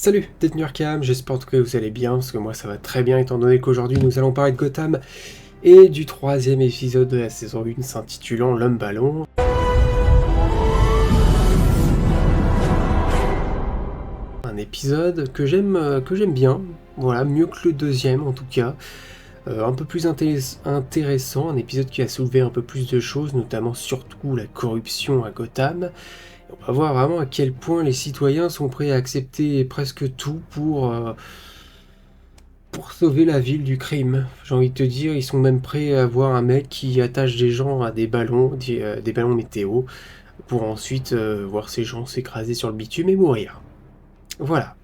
Salut, détenu Arkham, j'espère en tout cas que vous allez bien, parce que moi ça va très bien étant donné qu'aujourd'hui nous allons parler de Gotham et du troisième épisode de la saison 1 s'intitulant L'Homme Ballon. Un épisode que j'aime bien, voilà, mieux que le deuxième en tout cas. Un peu plus intéressant, un épisode qui a soulevé un peu plus de choses, notamment surtout la corruption à Gotham. On va voir vraiment à quel point les citoyens sont prêts à accepter presque tout pour sauver la ville du crime. J'ai envie de te dire, ils sont même prêts à voir un mec qui attache des gens à des ballons météo, pour ensuite voir ces gens s'écraser sur le bitume et mourir. Voilà.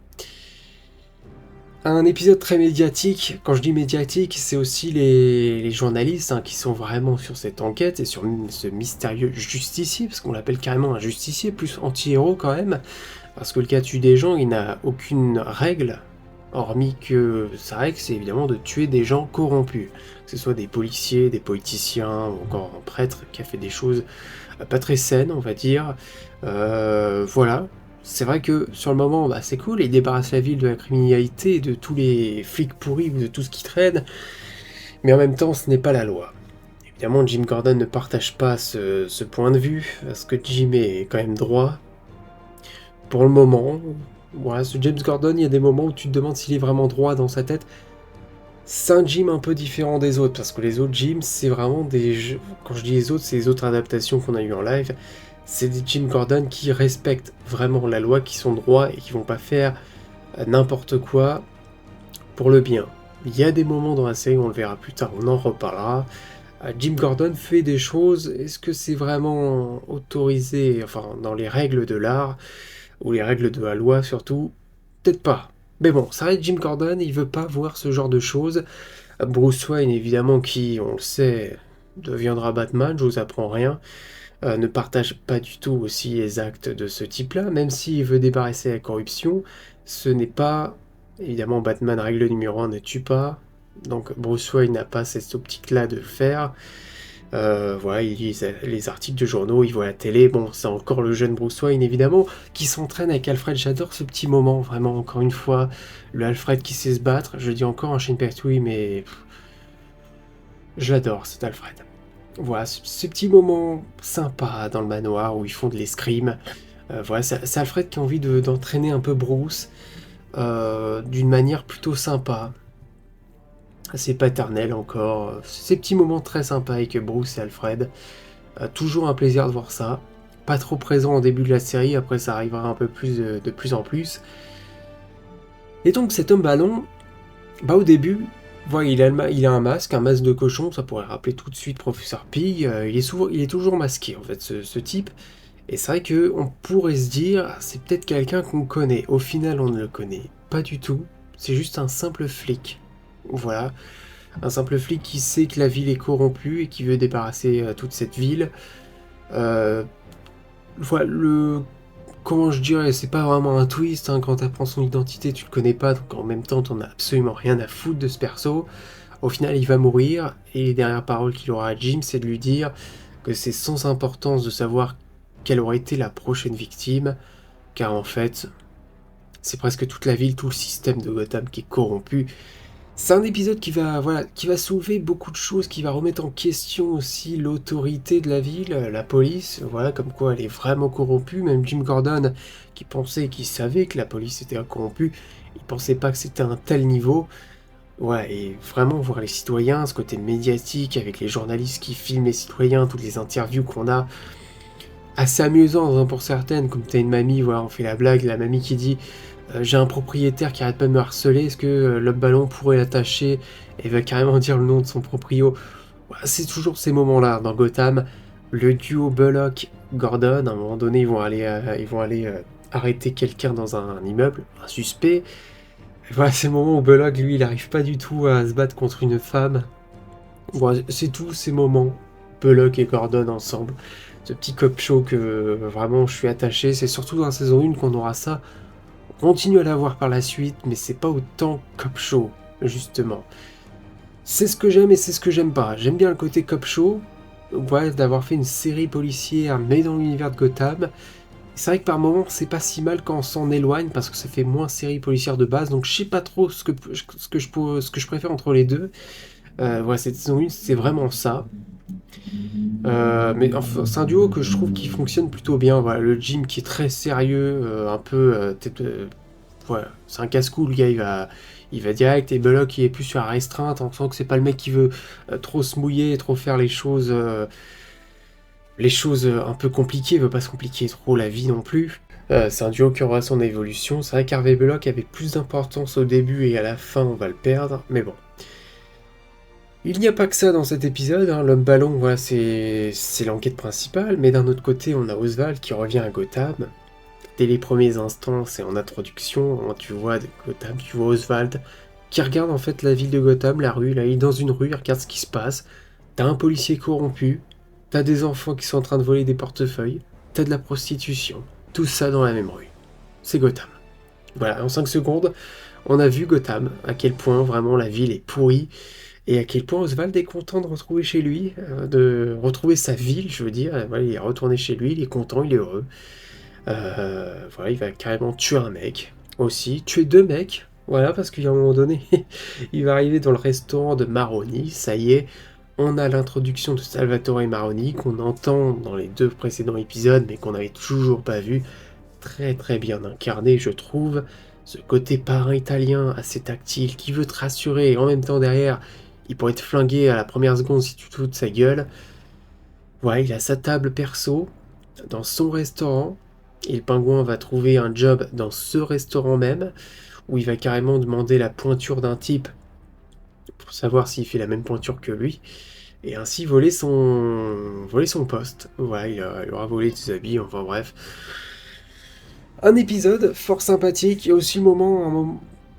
Un épisode très médiatique. Quand je dis médiatique, c'est aussi les journalistes qui sont vraiment sur cette enquête et sur ce mystérieux justicier, parce qu'on l'appelle carrément un justicier, plus anti-héros quand même, parce que le cas tue des gens, il n'a aucune règle, hormis que sa règle, c'est évidemment de tuer des gens corrompus, que ce soit des policiers, des politiciens, ou encore un prêtre qui a fait des choses pas très saines, on va dire. Voilà. C'est vrai que sur le moment, c'est cool, il débarrasse la ville de la criminalité, de tous les flics pourris, de tout ce qui traîne, mais en même temps, ce n'est pas la loi. Évidemment, Jim Gordon ne partage pas ce point de vue, parce que Jim est quand même droit. Pour le moment, voilà, ce James Gordon, il y a des moments où tu te demandes s'il est vraiment droit dans sa tête. C'est un Jim un peu différent des autres, parce que les autres Jim, c'est vraiment des jeux. Quand je dis les autres, c'est les autres adaptations qu'on a eues en live. C'est des Jim Gordon qui respectent vraiment la loi, qui sont droits et qui vont pas faire n'importe quoi pour le bien. Il y a des moments dans la série, on le verra plus tard, on en reparlera. Jim Gordon fait des choses, est-ce que c'est vraiment autorisé, enfin dans les règles de l'art, ou les règles de la loi surtout? Peut-être pas. Mais bon, ça reste Jim Gordon, il veut pas voir ce genre de choses. Bruce Wayne, évidemment, qui, on le sait, deviendra Batman, je vous apprends rien, ne partage pas du tout aussi les actes de ce type-là, même s'il veut débarrasser la corruption, ce n'est pas, évidemment, Batman, règle numéro 1, ne tue pas, donc Bruce Wayne n'a pas cette optique-là de le faire. Voilà, il lit les articles de journaux, il voit la télé, bon, c'est encore le jeune Bruce Wayne, évidemment, qui s'entraîne avec Alfred. J'adore ce petit moment, vraiment, encore une fois, le Alfred qui sait se battre, je dis encore un Shane Pertwee, mais je l'adore, cet Alfred. Voilà, ce petit moment sympa dans le manoir où ils font de l'escrime. Voilà, c'est Alfred qui a envie d'entraîner un peu Bruce d'une manière plutôt sympa, assez paternelle encore. Ces petits moments très sympas avec Bruce et Alfred. Toujours un plaisir de voir ça. Pas trop présent au début de la série, après ça arrivera un peu plus de plus en plus. Et donc cet homme ballon, au début, voilà, il a un masque de cochon, ça pourrait rappeler tout de suite Professeur Pig. Il est toujours masqué en fait, ce type. Et c'est vrai qu'on pourrait se dire, c'est peut-être quelqu'un qu'on connaît. Au final, on ne le connaît pas du tout. C'est juste un simple flic. Voilà. Un simple flic qui sait que la ville est corrompue et qui veut débarrasser toute cette ville. Voilà, comment je dirais, c'est pas vraiment un twist, quand t'apprends son identité, tu le connais pas, donc en même temps, t'en as absolument rien à foutre de ce perso. Au final, il va mourir, et les dernières paroles qu'il aura à Jim, c'est de lui dire que c'est sans importance de savoir quelle aurait été la prochaine victime, car en fait, c'est presque toute la ville, tout le système de Gotham qui est corrompu. C'est un épisode qui va soulever beaucoup de choses, qui va remettre en question aussi l'autorité de la ville, la police, voilà, comme quoi elle est vraiment corrompue. Même Jim Gordon, qui savait que la police était corrompue, il pensait pas que c'était un tel niveau. Ouais, et vraiment voir les citoyens, ce côté médiatique avec les journalistes qui filment les citoyens, toutes les interviews qu'on a, assez amusantes pour certaines, comme t'as une mamie, voilà, on fait la blague, la mamie qui dit j'ai un propriétaire qui arrête pas de me harceler, est-ce que le ballon pourrait l'attacher et va carrément dire le nom de son proprio. Voilà, c'est toujours ces moments-là dans Gotham. Le duo Bullock-Gordon, à un moment donné, ils vont aller arrêter quelqu'un dans un immeuble, un suspect. Et voilà, c'est le moment où Bullock, lui, il n'arrive pas du tout à se battre contre une femme. Voilà, c'est tous ces moments, Bullock et Gordon ensemble. Ce petit cop show que vraiment je suis attaché. C'est surtout dans la saison 1 qu'on aura ça. On continue à l'avoir par la suite, mais c'est pas autant cop show, justement. C'est ce que j'aime et c'est ce que j'aime pas. J'aime bien le côté cop show, ouais, d'avoir fait une série policière, mais dans l'univers de Gotham. C'est vrai que par moments, c'est pas si mal quand on s'en éloigne, parce que ça fait moins série policière de base, donc je sais pas trop ce que je préfère entre les deux. Voilà, cette saison 1, c'est vraiment ça. Mais enfin, c'est un duo que je trouve qui fonctionne plutôt bien. Voilà, le Jim qui est très sérieux, un peu... voilà, c'est un casse-cou, le gars, il va direct, et Belloc qui est plus sur la restreinte, on sent que c'est pas le mec qui veut trop se mouiller, trop faire les choses un peu compliquées, il veut pas se compliquer trop la vie non plus. C'est un duo qui aura son évolution. C'est vrai qu'Harvey Belloc avait plus d'importance au début et à la fin on va le perdre, mais bon. Il n'y a pas que ça dans cet épisode, hein. L'homme ballon, voilà, c'est l'enquête principale, mais d'un autre côté on a Oswald qui revient à Gotham. Dès les premiers instants, c'est en introduction, hein, tu vois de Gotham, tu vois Oswald qui regarde en fait la ville de Gotham, la rue, là il est dans une rue, il regarde ce qui se passe. T'as un policier corrompu, t'as des enfants qui sont en train de voler des portefeuilles, t'as de la prostitution, tout ça dans la même rue. C'est Gotham. Voilà, en 5 secondes, on a vu Gotham, à quel point vraiment la ville est pourrie, et à quel point Oswald est content de retrouver chez lui, de retrouver sa ville, je veux dire. Voilà, il est retourné chez lui, il est content, il est heureux. Voilà, il va carrément tuer un mec aussi, tuer 2 mecs, voilà, parce qu'il y a un moment donné, il va arriver dans le restaurant de Maroni, ça y est, on a l'introduction de Salvatore Maroni, qu'on entend dans les 2 précédents épisodes, mais qu'on n'avait toujours pas vu, très très bien incarné, je trouve, ce côté parrain italien assez tactile, qui veut te rassurer, et en même temps derrière, il pourrait te flinguer à la première seconde si tu te fous de sa gueule. Voilà, il a sa table perso, dans son restaurant, et le pingouin va trouver un job dans ce restaurant même, où il va carrément demander la pointure d'un type pour savoir s'il fait la même pointure que lui, et ainsi voler son poste. Voilà, il aura volé ses habits, enfin bref. Un épisode fort sympathique, il y a aussi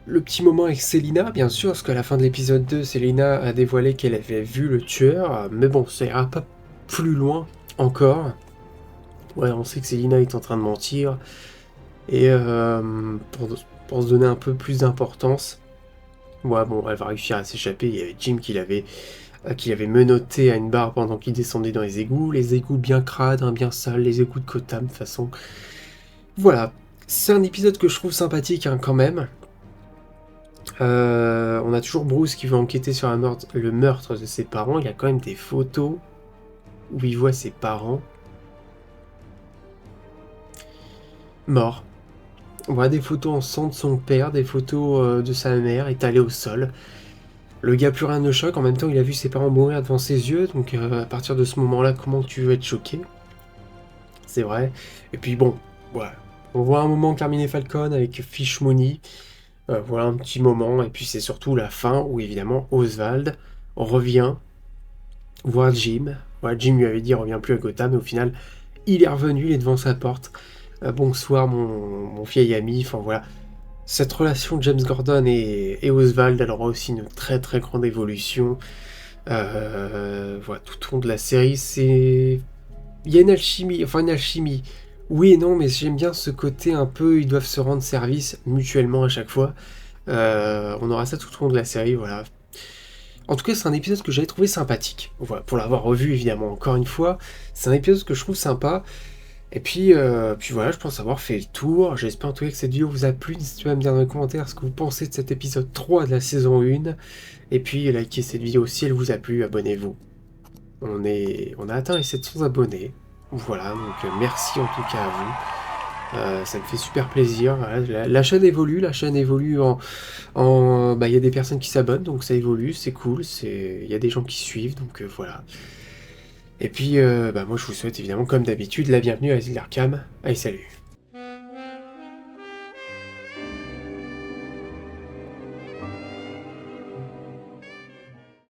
le petit moment avec Célina, bien sûr, parce qu'à la fin de l'épisode 2, Célina a dévoilé qu'elle avait vu le tueur, mais bon, ça ira pas plus loin encore. Ouais, on sait que Célina est en train de mentir, et pour se donner un peu plus d'importance, ouais, bon, elle va réussir à s'échapper. Il y avait Jim qui l'avait menotté à une barre pendant qu'il descendait dans les égouts bien crades, hein, bien sales, les égouts de Gotham, de toute façon. Voilà, c'est un épisode que je trouve sympathique, hein, quand même. On a toujours Bruce qui veut enquêter sur le meurtre de ses parents. Il y a quand même des photos où il voit ses parents morts. On voit des photos en sang de son père, des photos de sa mère étalées au sol. Le gars, plus rien ne choque, en même temps il a vu ses parents mourir devant ses yeux, donc à partir de ce moment-là, comment tu veux être choqué? C'est vrai. Et puis bon, voilà. On voit un moment Carmine Falcon avec Fish Money. Voilà un petit moment, et puis c'est surtout la fin où évidemment Oswald revient voir Jim. Voilà, Jim lui avait dit reviens plus à Gotham, mais au final il est revenu, il est devant sa porte. Bonsoir mon vieil ami, enfin voilà. Cette relation de James Gordon et Oswald, elle aura aussi une très très grande évolution. Voilà, tout au long de la série, il y a une alchimie. Oui et non, mais j'aime bien ce côté un peu, ils doivent se rendre service mutuellement à chaque fois. On aura ça tout au long de la série, voilà. En tout cas, c'est un épisode que j'avais trouvé sympathique. Voilà, pour l'avoir revu évidemment encore une fois, c'est un épisode que je trouve sympa. Et puis voilà, je pense avoir fait le tour. J'espère en tout cas que cette vidéo vous a plu. N'hésitez pas à me dire dans les commentaires ce que vous pensez de cet épisode 3 de la saison 1. Et puis likez cette vidéo si elle vous a plu, abonnez-vous. On a atteint les 700 abonnés. Voilà, donc merci en tout cas à vous. Ça me fait super plaisir. Voilà, la chaîne évolue, bah, il y a des personnes qui s'abonnent, donc ça évolue, c'est cool. Il y a des gens qui suivent, donc voilà. Et puis, bah, moi je vous souhaite évidemment, comme d'habitude, la bienvenue à Asile Arkham. Allez, salut!